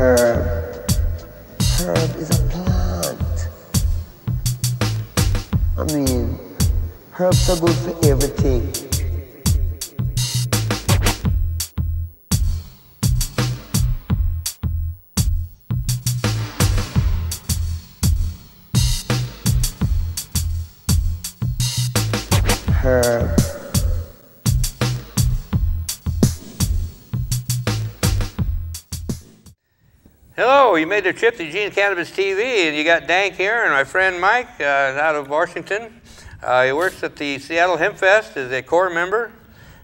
Herb. Herb is a plant. I mean, herbs are good for everything. Herb. Hello, you made the trip to Eugene Cannabis TV, and you got DanK here, and my friend Mike out of Washington. He works at the Seattle Hemp Fest as a core member.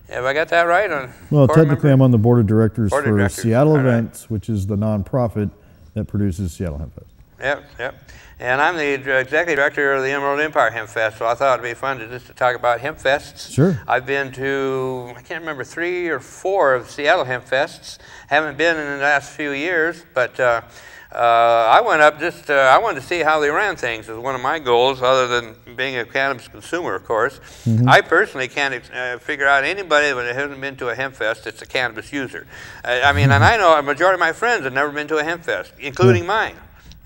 Have I got that right? Well, technically I'm on the board of directors for Seattle Events, which is the nonprofit that produces Seattle Hemp Fest. Yep. And I'm the executive director of the Emerald Empire Hemp Fest, so I thought it'd be fun to talk about hemp fests. Sure. I've been to, I can't remember, 3 or 4 of Seattle Hemp Fests. Haven't been in the last few years, but I went up I wanted to see how they ran things as one of my goals, other than being a cannabis consumer, of course. I personally can't figure out anybody that hasn't been to a hemp fest that's a cannabis user. I mean, and I know a majority of my friends have never been to a hemp fest, including mine.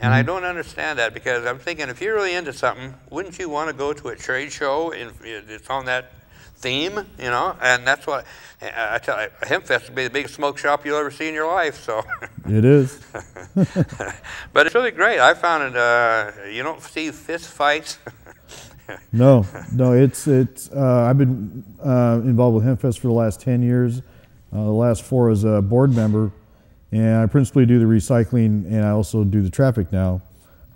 And I don't understand that, because I'm thinking, if you're really into something, wouldn't you want to go to a trade show and it's on that theme, you know? And that's what I tell you, a hemp fest would be the biggest smoke shop you'll ever see in your life. So it is. But it's really great. I found it. You don't see fist fights. No. It's. I've been involved with Hemp Fest for the last 10 years. The last 4 as a board member. And I principally do the recycling, and I also do the traffic now,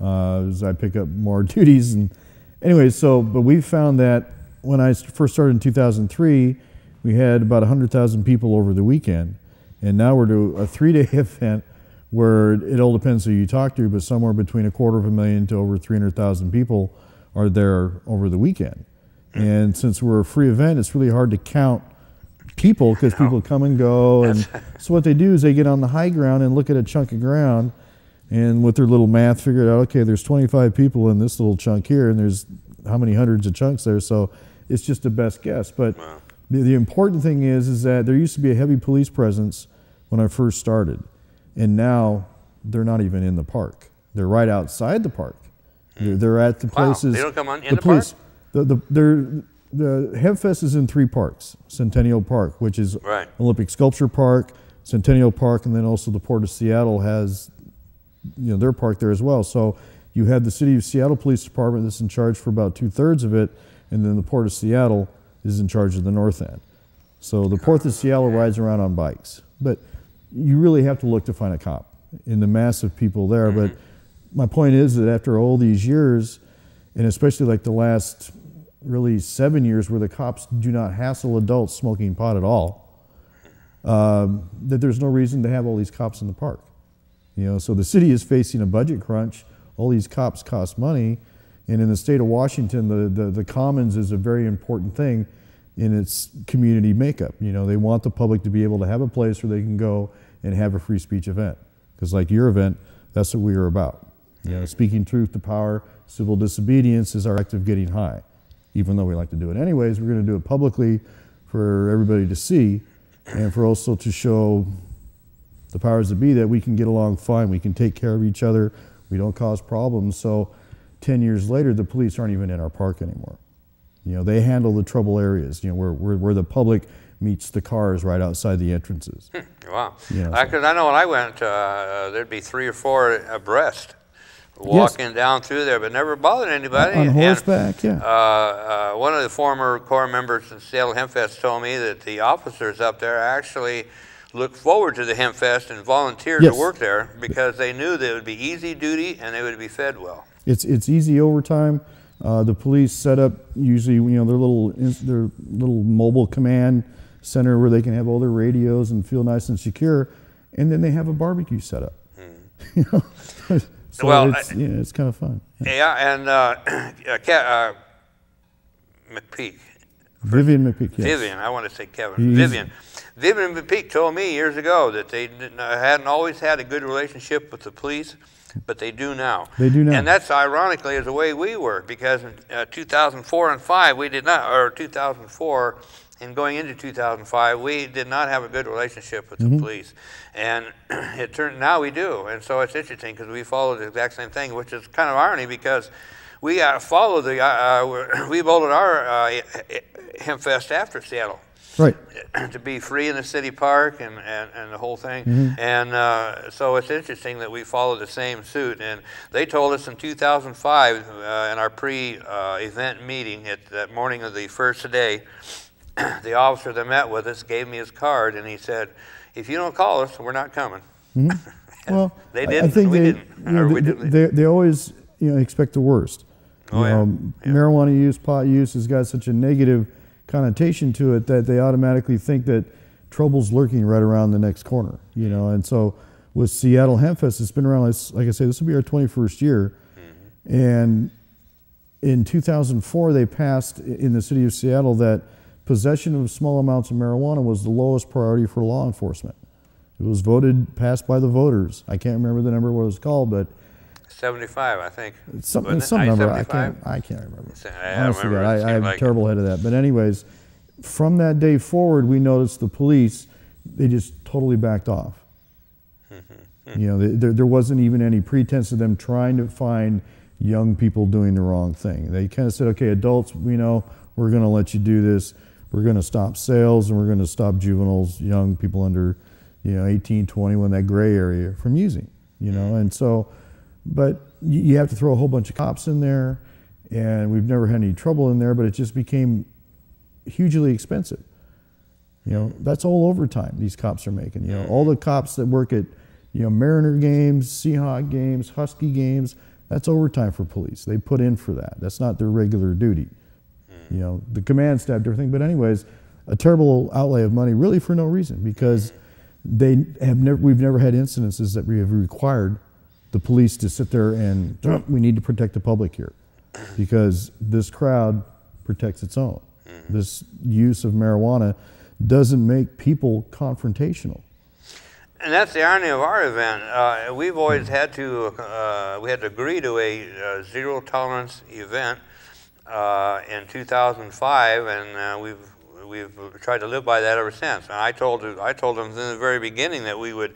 as I pick up more duties. And anyway, but we found that when I first started in 2003, we had about 100,000 people over the weekend. And now we're doing a 3-day event where it all depends who you talk to, but somewhere between 250,000 to over 300,000 people are there over the weekend. And since we're a free event, it's really hard to count people, because people come and go, and so what they do is they get on the high ground and look at a chunk of ground, and with their little math figure out, okay, there's 25 people in this little chunk here, and there's how many hundreds of chunks there, so it's just a best guess. But the important thing is that there used to be a heavy police presence when I first started, and now they're not even in the park. They're right outside the park. They're at the places. They don't come in the park? The Hemp Fest is in 3 parks. Centennial Park, which is Olympic Sculpture Park, Centennial Park, and then also the Port of Seattle has, their park there as well. So you have the City of Seattle Police Department that's in charge for about 2/3 of it, and then the Port of Seattle is in charge of the north end. So the Port of Seattle rides around on bikes, but you really have to look to find a cop in the mass of people there. But my point is that after all these years, and especially like the last really 7 years where the cops do not hassle adults smoking pot at all, that there's no reason to have all these cops in the park. So the city is facing a budget crunch. All these cops cost money, and in the state of Washington, the Commons is a very important thing in its community makeup. They want the public to be able to have a place where they can go and have a free speech event, because like your event, that's what we are about. Speaking truth to power, civil disobedience is our act of getting high. Even though we like to do it anyways, we're going to do it publicly for everybody to see, and for also to show the powers that be that we can get along fine, we can take care of each other, we don't cause problems. So 10 years later, the police aren't even in our park anymore. They handle the trouble areas, where the public meets the cars right outside the entrances. Wow. Because I know when I went, there'd be 3 or 4 abreast, walking down through there, but never bothered anybody. On horseback, one of the former core members of Seattle Hemp Fest told me that the officers up there actually looked forward to the Hemp Fest and volunteered to work there, because they knew that it would be easy duty and they would be fed well. It's easy overtime. The police set up usually their little mobile command center where they can have all their radios and feel nice and secure, and then they have a barbecue set up. So it's kind of fun. And McPeak. Vivian McPeak, yes. Vivian, I want to say Kevin. Vivian McPeak told me years ago that they hadn't always had a good relationship with the police, but they do now. They do now. And that's ironically is the way we were, because in 2004 and 5 we did not, or 2004 and going into 2005, we did not have a good relationship with the police, and it turned now we do, and so it's interesting because we follow the exact same thing, which is kind of irony because we followed we voted our hemp fest after Seattle. Right. To be free in the city park and the whole thing. And so it's interesting that we followed the same suit. And they told us in 2005 in our pre-event meeting at that morning of the first day, the officer that met with us gave me his card and he said, if you don't call us, we're not coming. Well, they didn't, I think we didn't. They always expect the worst. Marijuana use, pot use has got such a negative connotation to it that they automatically think that trouble's lurking right around the next corner, and so with Seattle Hemp Fest, it's been around, like I say, this will be our 21st year, and in 2004 they passed in the city of Seattle that possession of small amounts of marijuana was the lowest priority for law enforcement. It was passed by the voters. I can't remember the number what it was called, but 75, I think. Some number. I can't remember. Honestly, I have a terrible head of that. But anyways, from that day forward, we noticed the police, they just totally backed off. There wasn't even any pretense of them trying to find young people doing the wrong thing. They kind of said, okay, adults, we're going to let you do this. We're going to stop sales, and we're going to stop juveniles, young people under 18, 21, that gray area from using, and so. But you have to throw a whole bunch of cops in there, and we've never had any trouble in there, but it just became hugely expensive. That's all overtime these cops are making. All the cops that work at, Mariner games, Seahawk games, Husky games, that's overtime for police. They put in for that. That's not their regular duty. The command staff, everything. But anyways, a terrible outlay of money really for no reason, because we've never had incidences that we have required the police to sit there and we need to protect the public here, because this crowd protects its own. This use of marijuana doesn't make people confrontational. And that's the irony of our event. We've always had to, we had to agree to a zero tolerance event in 2005, and we've tried to live by that ever since. And I told them from the very beginning that we would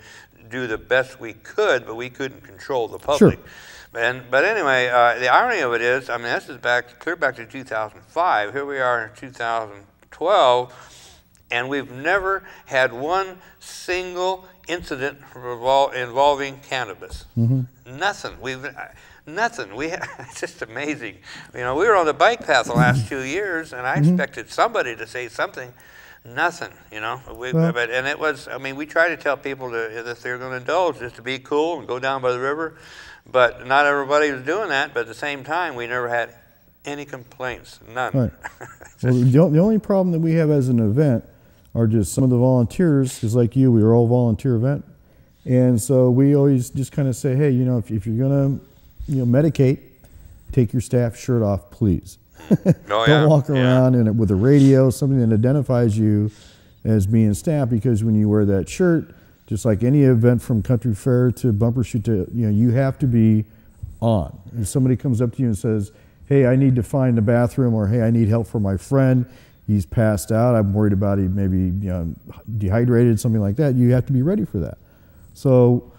do the best we could, but we couldn't control the public. Sure. But anyway, the irony of it is, this is clear back to 2005. Here we are in 2012, and we've never had one single incident involving cannabis. Nothing. Nothing. It's just amazing. We were on the bike path the last 2 years, and I expected somebody to say something. Nothing, but it was. We try to tell people that if they're going to indulge, just to be cool and go down by the river, but not everybody was doing that. But at the same time, we never had any complaints, none. Right. Well, the only problem that we have as an event are just some of the volunteers, because like you, we were all volunteer event, and so we always just kind of say, hey, if you're going to, medicate, take your staff shirt off, please. Don't walk around with a radio, something that identifies you as being staff, because when you wear that shirt, just like any event from country fair to bumper shoot to, you have to be on. If somebody comes up to you and says, hey, I need to find a bathroom, or hey, I need help for my friend, he's passed out, I'm worried about he maybe dehydrated, something like that, you have to be ready for that. So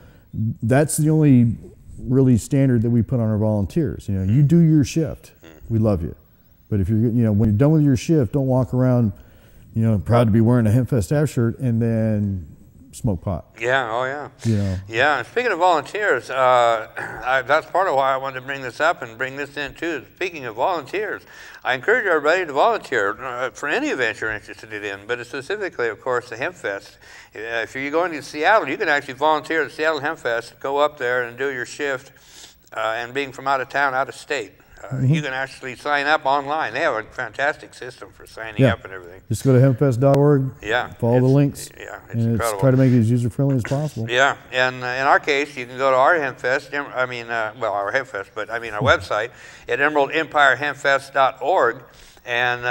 that's the only really standard that we put on our volunteers. You do your shift, we love you. But if when you're done with your shift, don't walk around, proud to be wearing a Hemp Fest staff shirt and then smoke pot. Yeah, oh yeah. Yeah, and speaking of volunteers, that's part of why I wanted to bring this up and bring this in too. Speaking of volunteers, I encourage everybody to volunteer for any event you're interested in, but specifically, of course, the Hemp Fest. If you're going to Seattle, you can actually volunteer at the Seattle Hemp Fest, go up there and do your shift, and being from out of town, out of state. You can actually sign up online. They have a fantastic system for signing up and everything. Just go to hempfest.org. Yeah. Follow the links. Yeah, it's incredible. Try to make it as user-friendly as possible. Yeah, and in our case, you can go to our Hemp Fest, our Hemp Fest, but our website at emeraldempirehempfest.org, and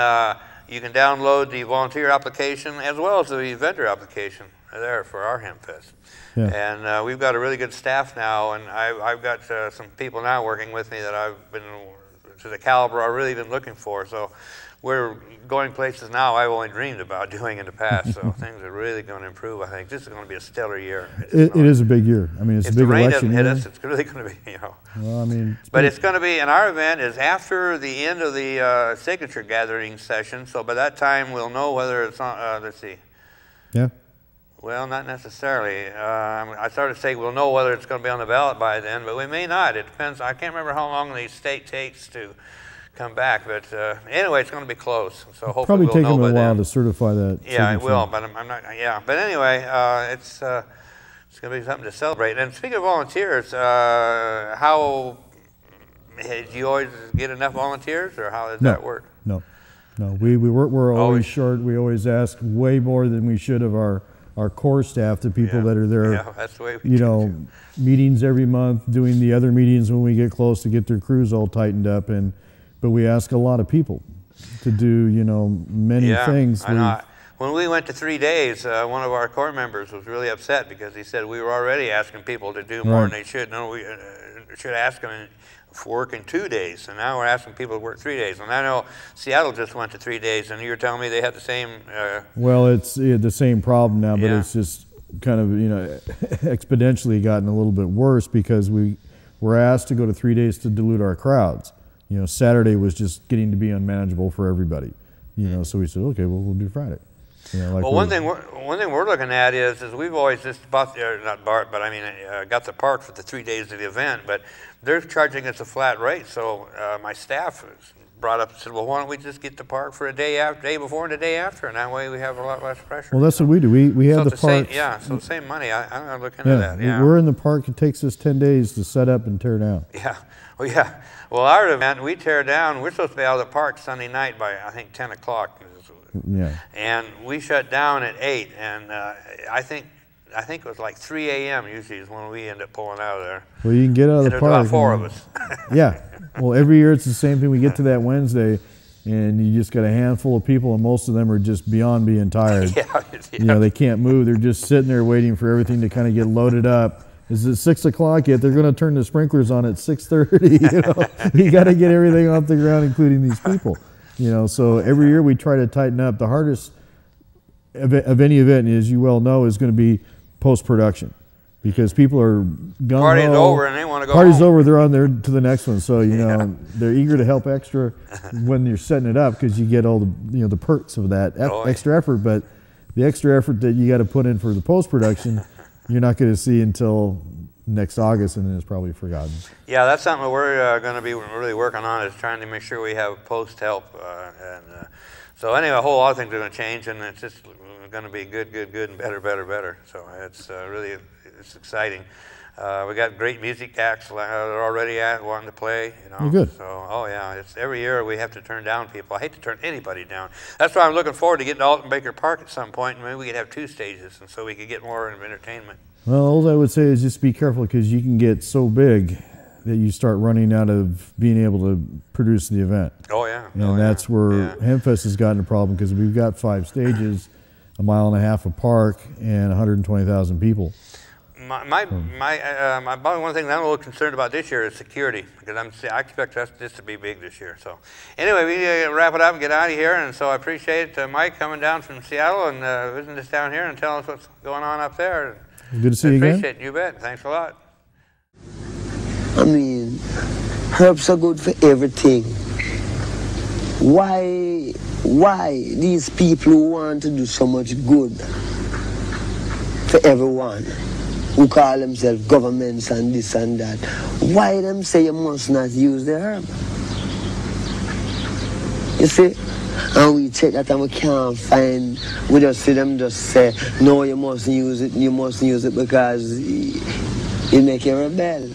you can download the volunteer application as well as the vendor application there for our Hemp Fest. Yeah. And we've got a really good staff now, and I've got some people now working with me that I've been to the caliber I've really been looking for. So we're going places now I've only dreamed about doing in the past. So things are really going to improve. I think this is going to be a stellar year. It is a big year. I mean, it's a big election year. If the rain doesn't hit us, it's really going to be, you know. Well, I mean, but it's going to be, and our event is after the end of the signature gathering session. So by that time, we'll know whether it's on. Let's see. Yeah. Well, not necessarily. I started to say we'll know whether it's going to be on the ballot by then, but we may not. It depends. I can't remember how long the state takes to come back, but anyway, it's going to be close. So hopefully probably we'll take know them a by while then. to certify that. Yeah, it will, but I'm not. Yeah, but anyway, it's going to be something to celebrate. And speaking of volunteers, how do you always get enough volunteers, or how does that work? No. We're always short. We always ask way more than we should of our core staff, the people that are there. Yeah, that's the way we meetings every month, doing the other meetings when we get close to get their crews all tightened up, but we ask a lot of people to do, many things. I know. When we went to 3 days, one of our core members was really upset because he said we were already asking people to do more than they should. No, we should ask them for working 2 days, and now we're asking people to work 3 days. And I know Seattle just went to 3 days, and you were telling me they had the same. Well, it's the same problem now, but it's just kind of exponentially gotten a little bit worse because we were asked to go to 3 days to dilute our crowds. Saturday was just getting to be unmanageable for everybody. So we said, okay, well, we'll do Friday. Well, one thing we're looking at is we've always just got the park for the 3 days of the event, but they're charging us a flat rate. So my staff brought up and said, well, why don't we just get the park for a day before and a day after, and that way we have a lot less pressure. Well, that's what we do. We have the park. So the same money. I'm going to look into that. Yeah, we're in the park. It takes us 10 days to set up and tear down. Yeah. Well, yeah. Well, our event, we tear down. We're supposed to be out of the park Sunday night by, I think, 10 o'clock. Yeah. And we shut down at 8, and I think it was like 3 a.m. usually is when we end up pulling out of there. Well, you can get out of the park. There's about 4 of us. Yeah. Well, every year it's the same thing. We get to that Wednesday, and you just got a handful of people, and most of them are just beyond being tired. They can't move. They're just sitting there waiting for everything to kind of get loaded up. Is it 6 o'clock yet? They're going to turn the sprinklers on at 6:30. You got to get everything off the ground, including these people. So every year we try to tighten up. The hardest of any event, as you well know, is going to be post-production, because people are gung-ho. Party's over and they want to go Party's home. over, they're on there to the next one. So they're eager to help extra when you're setting it up, because you get all the the perks of that extra effort. But the extra effort that you got to put in for the post-production, you're not going to see until next August, and then it's probably forgotten. Yeah, that's something that we're going to be really working on, is trying to make sure we have post help. So anyway, a whole lot of things are going to change, and it's just going to be good, and better. So it's exciting. We got great music acts that are already wanting to play. Good. So it's every year we have to turn down people. I hate to turn anybody down. That's why I'm looking forward to getting to Alton Baker Park at some point, and maybe we could have 2 stages, and so we could get more entertainment. Well, all I would say is just be careful, because you can get so big that you start running out of being able to produce the event. Oh, yeah. And that's where HempFest has gotten a problem, because we've got 5 stages, 1.5 miles of park, and 120,000 people. One thing that I'm a little concerned about this year is security, because I expect this to be big this year. So anyway, we wrap it up and get out of here. And so I appreciate Mike coming down from Seattle and visiting us down here and telling us what's going on up there. Good to see you again. Appreciate it. You bet. Thanks a lot. I mean, herbs are good for everything. Why these people who want to do so much good for everyone, who call themselves governments and this and that, why them say you must not use the herb? You see? And we check that and we can't find, we just see them just say, no, you mustn't use it because it make you rebel.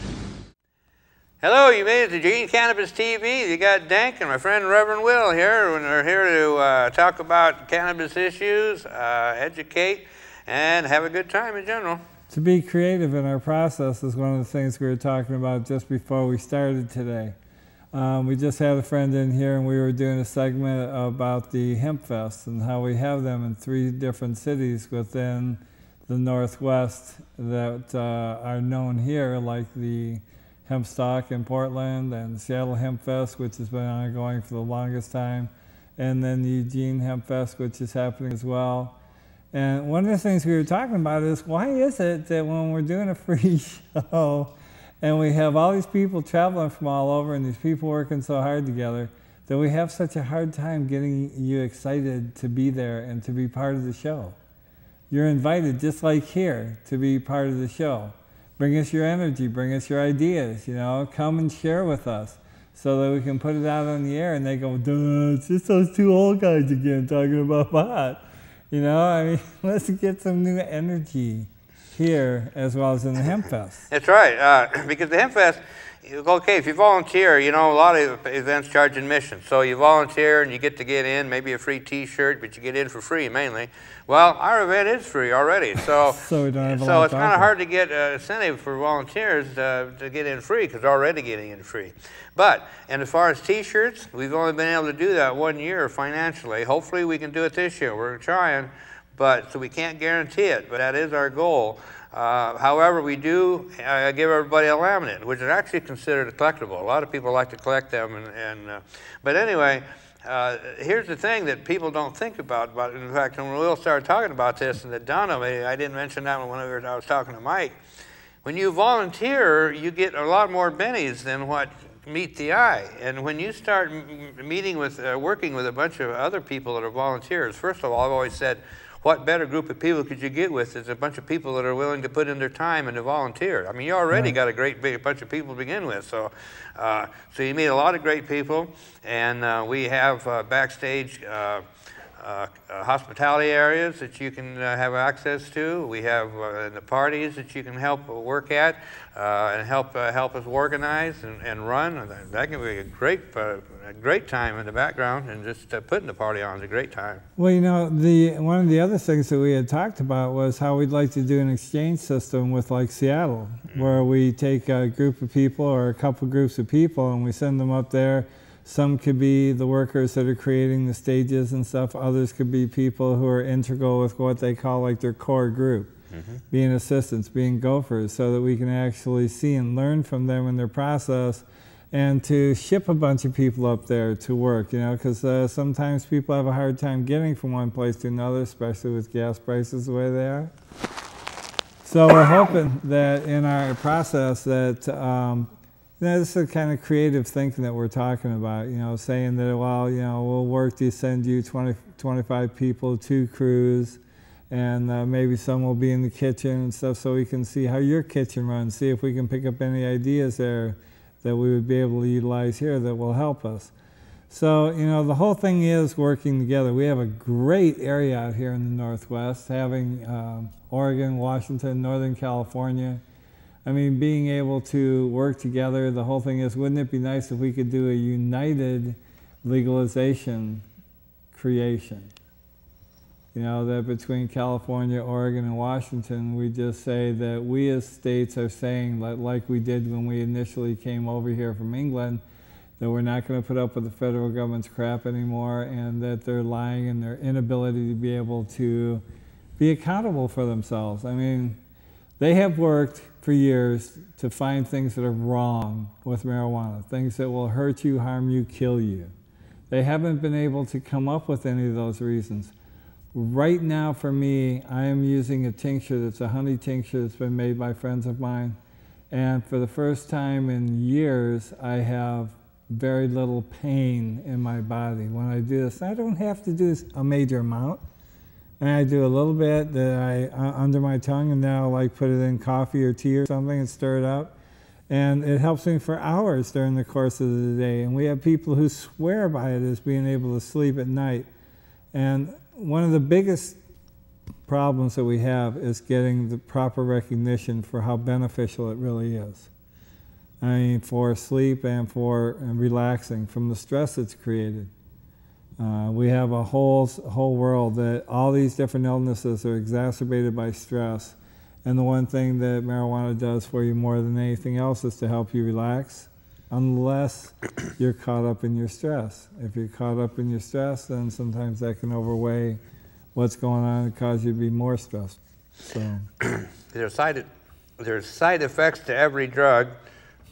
Hello, you made it to Eugene Cannabis TV. You got DanK and my friend Reverend Will here, and we're here to talk about cannabis issues, educate, and have a good time in general. To be creative in our process is one of the things we were talking about just before we started today. We just had a friend in here, and we were doing a segment about the Hemp Fest and how we have them in 3 different cities within the Northwest that are known here, like the Hemp Stock in Portland and Seattle Hemp Fest, which has been ongoing for the longest time, and then the Eugene Hemp Fest, which is happening as well. And one of the things we were talking about is, why is it that when we're doing a free show and we have all these people traveling from all over and these people working so hard together, that we have such a hard time getting you excited to be there and to be part of the show? You're invited, just like here, to be part of the show. Bring us your energy, bring us your ideas, come and share with us so that we can put it out on the air. And they go, duh, it's just those two old guys again talking about pot. Let's get some new energy here as well as in the Hemp Fest. That's right, because the Hemp Fest, okay, if you volunteer, a lot of events charge admission. So you volunteer and you get in, maybe a free T-shirt, but you get in for free mainly. Well, our event is free already, so so it's kind of hard to get incentive for volunteers to get in free because they're already getting in free. And as far as T-shirts, we've only been able to do that 1 year financially. Hopefully we can do it this year. We're trying, so we can't guarantee it, but that is our goal. However, we do give everybody a laminate, which is actually considered a collectible. A lot of people like to collect them, but anyway, here's the thing that people don't think about. In fact, when Will started talking about this, and it dawned on me, I didn't mention that when I was talking to Mike. When you volunteer, you get a lot more bennies than what meet the eye. And when you start working with a bunch of other people that are volunteers, first of all, I've always said, what better group of people could you get with is a bunch of people that are willing to put in their time and to volunteer. You already got a great big bunch of people to begin with. So you meet a lot of great people, and we have backstage hospitality areas that you can have access to. We have the parties that you can help work at and help us organize and run. That can be a great time in the background, and just putting the party on is a great time. Well, one of the other things that we had talked about was how we'd like to do an exchange system with like Seattle, where we take a group of people or a couple groups of people and we send them up there. Some could be the workers that are creating the stages and stuff. Others could be people who are integral with what they call like their core group, being assistants, being gophers, so that we can actually see and learn from them in their process, and to ship a bunch of people up there to work, because sometimes people have a hard time getting from one place to another, especially with gas prices the way they are. So we're hoping that in our process that this is the kind of creative thinking that we're talking about, saying that, well, we'll work to send you 25 people, 2 crews, and maybe some will be in the kitchen and stuff, so we can see how your kitchen runs, see if we can pick up any ideas there that we would be able to utilize here that will help us. So, the whole thing is working together. We have a great area out here in the Northwest, having Oregon, Washington, Northern California. Being able to work together, the whole thing is, wouldn't it be nice if we could do a united legalization creation? That between California, Oregon, and Washington, we just say that we as states are saying, like we did when we initially came over here from England, that we're not going to put up with the federal government's crap anymore, and that they're lying in their inability to be able to be accountable for themselves. They have worked for years to find things that are wrong with marijuana, things that will hurt you, harm you, kill you. They haven't been able to come up with any of those reasons. Right now, for me, I am using a tincture that's a honey tincture that's been made by friends of mine, and for the first time in years, I have very little pain in my body when I do this. I don't have to do a major amount. And I do a little bit that under my tongue, and then I'll put it in coffee or tea or something and stir it up. And it helps me for hours during the course of the day. And we have people who swear by it as being able to sleep at night. And one of the biggest problems that we have is getting the proper recognition for how beneficial it really is. For sleep and for relaxing from the stress it's created. We have a whole world that all these different illnesses are exacerbated by stress, and the one thing that marijuana does for you more than anything else is to help you relax, unless you're caught up in your stress. If you're caught up in your stress, then sometimes that can overweigh what's going on and cause you to be more stressed. So there's side effects to every drug.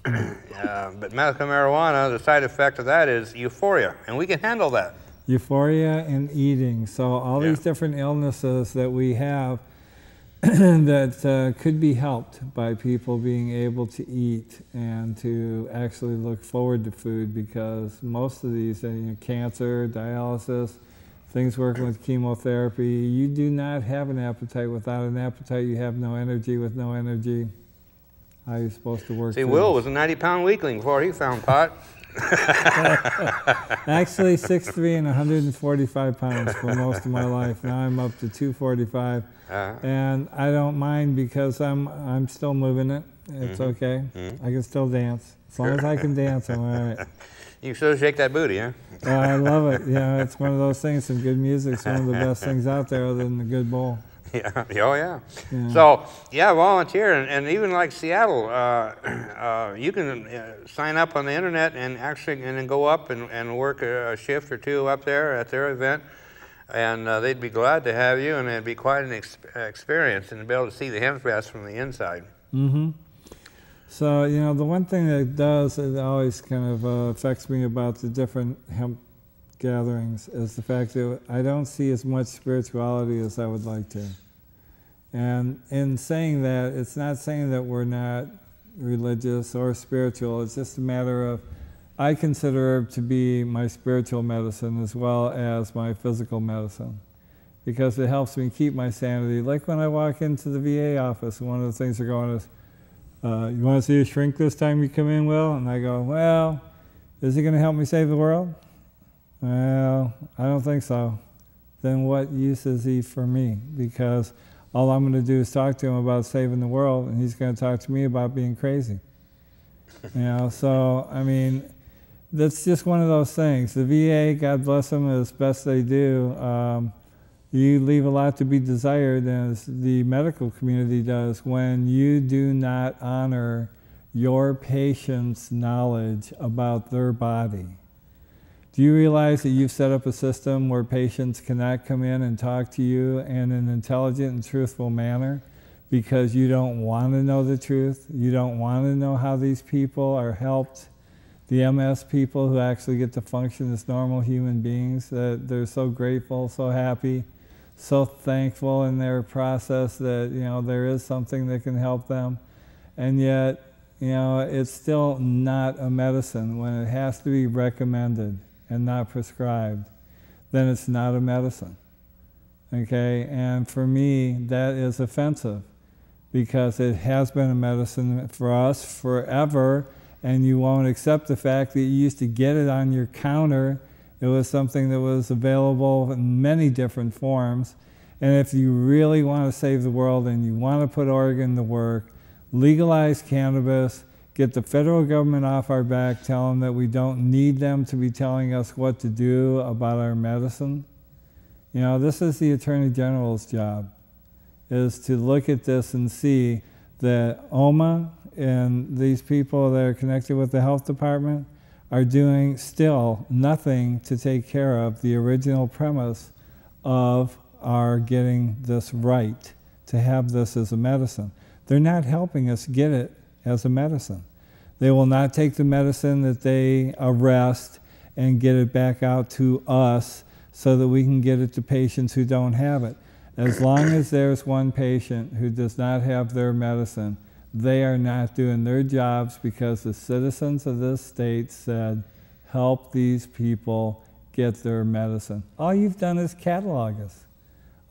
But medical marijuana, the side effect of that is euphoria, and we can handle that. Euphoria in eating. So all these different illnesses that we have that could be helped by people being able to eat and to actually look forward to food, because most of these, cancer, dialysis, things working with chemotherapy, you do not have an appetite. Without an appetite, you have no energy. With no energy, how are you supposed to work? See, Will was a 90-pound weakling before he found pot. Actually, 6'3" and 145 pounds for most of my life. Now I'm up to 245, and I don't mind because I'm still moving it. It's okay. I can still dance. As long as I can dance, I'm all right. You can still shake that booty, huh? I love it. Yeah, it's one of those things. Some good music's one of the best things out there, other than the good bowl. Yeah. Oh, yeah. So, volunteer, and even like Seattle, you can sign up on the internet and actually then go up and work a shift or two up there at their event, and they'd be glad to have you, and it'd be quite an experience, and to be able to see the hemp fest from the inside. So, the one thing that it always kind of affects me about the different hemp gatherings is the fact that I don't see as much spirituality as I would like to. And in saying that, it's not saying that we're not religious or spiritual. It's just a matter of, I consider it to be my spiritual medicine as well as my physical medicine, because it helps me keep my sanity. Like when I walk into the VA office, one of the things they're going is, you want to see a shrink this time you come in, Will? And I go, well, is he going to help me save the world? Well, I don't think so. Then what use is he for me? Because all I'm going to do is talk to him about saving the world, and he's going to talk to me about being crazy. So, I mean, that's just one of those things. The VA, God bless them, as best they do, you leave a lot to be desired, as the medical community does, when you do not honor your patient's knowledge about their body. Do you realize that you've set up a system where patients cannot come in and talk to you in an intelligent and truthful manner because you don't want to know the truth? You don't want to know how these people are helped? The MS people who actually get to function as normal human beings, that they're so grateful, so happy, so thankful in their process that there is something that can help them, and yet it's still not a medicine. When it has to be recommended and not prescribed, then it's not a medicine. Okay, and for me that is offensive, because it has been a medicine for us forever, and you won't accept the fact that you used to get it on your counter. It was something that was available in many different forms. And if you really want to save the world and you want to put Oregon to work, legalize cannabis, get the federal government off our back, tell them that we don't need them to be telling us what to do about our medicine. This is the Attorney General's job, is to look at this and see that OMA and these people that are connected with the health department are doing still nothing to take care of the original premise of our getting this right, to have this as a medicine. They're not helping us get it as a medicine. They will not take the medicine that they arrest and get it back out to us so that we can get it to patients who don't have it. As long as there's one patient who does not have their medicine, they are not doing their jobs, because the citizens of this state said, help these people get their medicine. All you've done is catalog us.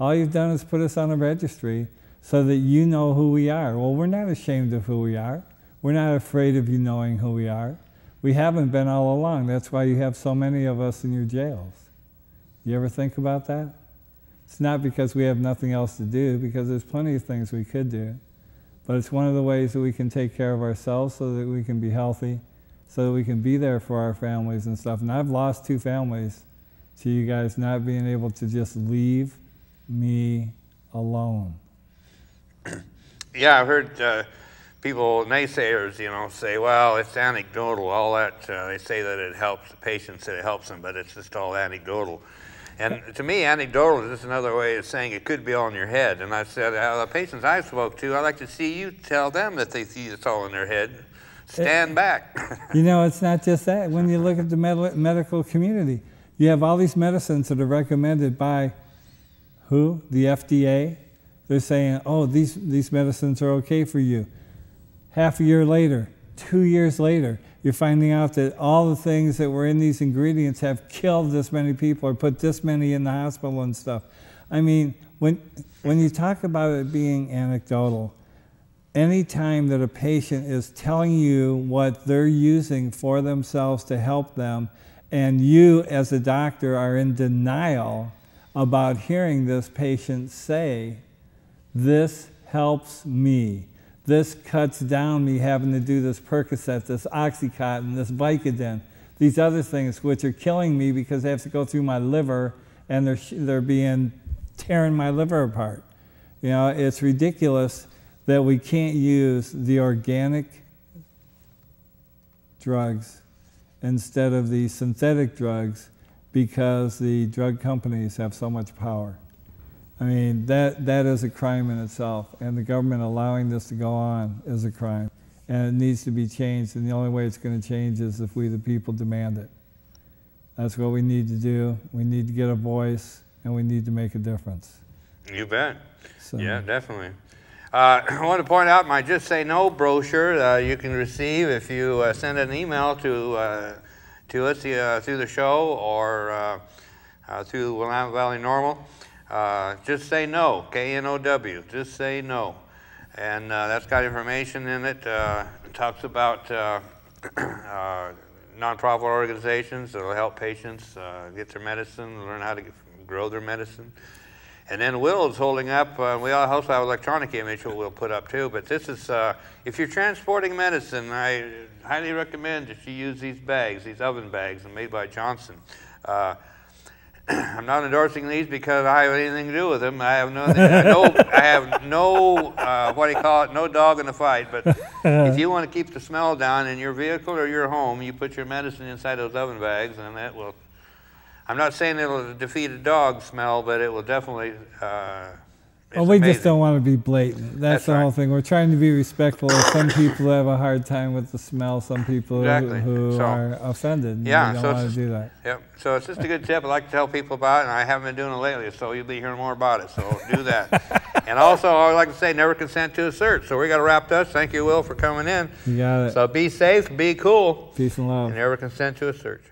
All you've done is put us on a registry so that you know who we are. Well, we're not ashamed of who we are. We're not afraid of you knowing who we are. We haven't been all along. That's why you have so many of us in your jails. You ever think about that? It's not because we have nothing else to do, because there's plenty of things we could do. But it's one of the ways that we can take care of ourselves so that we can be healthy, so that we can be there for our families and stuff. And I've lost 2 families to you guys not being able to just leave me alone. Yeah, I've heard people, naysayers, say, well, it's anecdotal, all that. They say that it helps the patients, that it helps them, but it's just all anecdotal. And to me, anecdotal is just another way of saying it could be all in your head. And I said, the patients I spoke to, I'd like to see you tell them that they see it's all in their head. Stand back. It's not just that. When you look at the medical community, You have all these medicines that are recommended by who? The FDA. They're saying, oh, these medicines are okay for you. Half a year later, 2 years later, you're finding out that all the things that were in these ingredients have killed this many people or put this many in the hospital and stuff. I mean, when you talk about it being anecdotal, any time that a patient is telling you what they're using for themselves to help them, and you as a doctor are in denial about hearing this patient say, this helps me. This cuts down me having to do this Percocet, this Oxycontin, this Vicodin, these other things which are killing me because they have to go through my liver and they're tearing my liver apart. You know, it's ridiculous that we can't use the organic drugs instead of the synthetic drugs because the drug companies have so much power. I mean, that is a crime in itself, and the government allowing this to go on is a crime. And it needs to be changed, and the only way it's going to change is if we, the people, demand it. That's what we need to do. We need to get a voice, and we need to make a difference. You bet. So. Yeah, definitely. I want to point out my Just Say No brochure you can receive if you send an email to us through the show or through Willamette Valley Normal. Just say no, K-N-O-W, just say no. And that's got information in it. It talks about nonprofit organizations that will help patients get their medicine, learn how to grow their medicine. And then Will's holding up, we also have electronic image we'll put up too, but this is, if you're transporting medicine, I highly recommend that you use these bags, these oven bags, made by Johnson. I'm not endorsing these because I have anything to do with them. I have no what do you call it, no dog in the fight. But if you want to keep the smell down in your vehicle or your home, you put your medicine inside those oven bags, and that will, I'm not saying it'll defeat a dog smell, but it will definitely, well, we just don't want to be blatant. That's the whole thing. We're trying to be respectful. Some people have a hard time with the smell. Some people who are offended. Yeah, don't want to do that. Yep. So it's just a good tip. I like to tell people about it, and I haven't been doing it lately, so you'll be hearing more about it. So do that. And also, I would like to say, never consent to a search. So we got to wrap this. Thank you, Will, for coming in. You got it. So be safe, be cool. Peace and love. And never consent to a search.